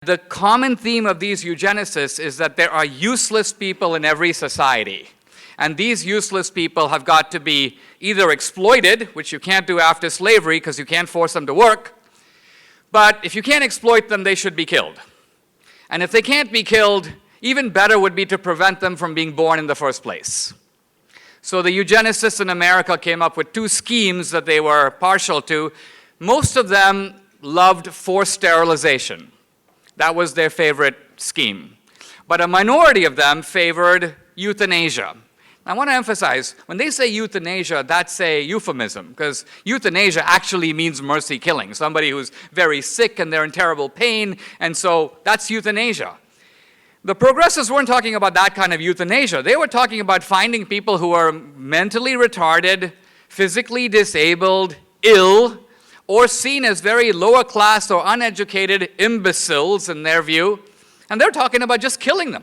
The common theme of these eugenicists is that there are useless people in every society. And these useless people have got to be either exploited, which you can't do after slavery because you can't force them to work, but if you can't exploit them, they should be killed. And if they can't be killed, even better would be to prevent them from being born in the first place. So the eugenicists in America came up with two schemes that they were partial to. Most of them loved forced sterilization. That was their favorite scheme. But a minority of them favored euthanasia. I want to emphasize, when they say euthanasia, that's a euphemism, because euthanasia actually means mercy killing, somebody who's very sick and they're in terrible pain, and so that's euthanasia. The progressives weren't talking about that kind of euthanasia. They were talking about finding people who are mentally retarded, physically disabled, ill, or seen as very lower class or uneducated imbeciles in their view, and they're talking about just killing them.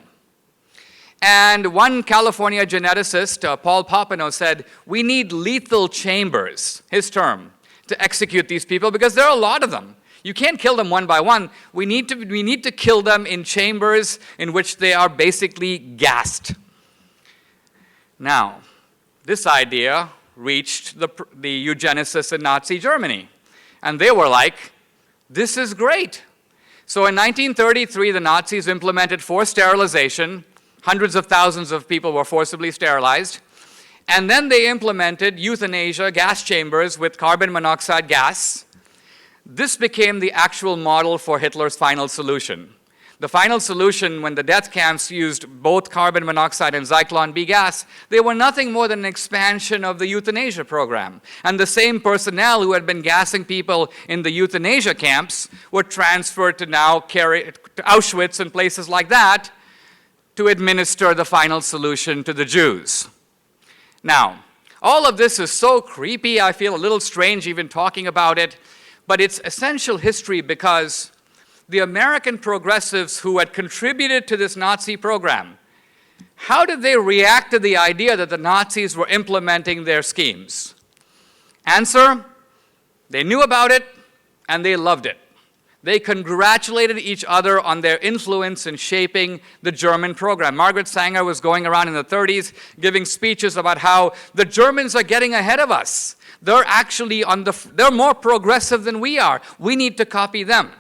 And one California geneticist, Paul Popenoe, said, we need lethal chambers, his term, to execute these people because there are a lot of them. You can't kill them one by one. We need to kill them in chambers in which they are basically gassed. Now, this idea reached the eugenicists in Nazi Germany. And they were like, this is great. So in 1933, the Nazis implemented forced sterilization. Hundreds of thousands of people were forcibly sterilized. And then they implemented euthanasia, gas chambers with carbon monoxide gas. This became the actual model for Hitler's final solution. The final solution, when the death camps used both carbon monoxide and Zyklon B gas, they were nothing more than an expansion of the euthanasia program. And the same personnel who had been gassing people in the euthanasia camps were transferred to now to Auschwitz and places like that to administer the final solution to the Jews. Now, all of this is so creepy, I feel a little strange even talking about it, but it's essential history because the American progressives who had contributed to this Nazi program, how did they react to the idea that the Nazis were implementing their schemes? Answer, they knew about it and they loved it. They congratulated each other on their influence in shaping the German program. Margaret Sanger was going around in the 30s giving speeches about how the Germans are getting ahead of us. They're actually they're more progressive than we are. We need to copy them.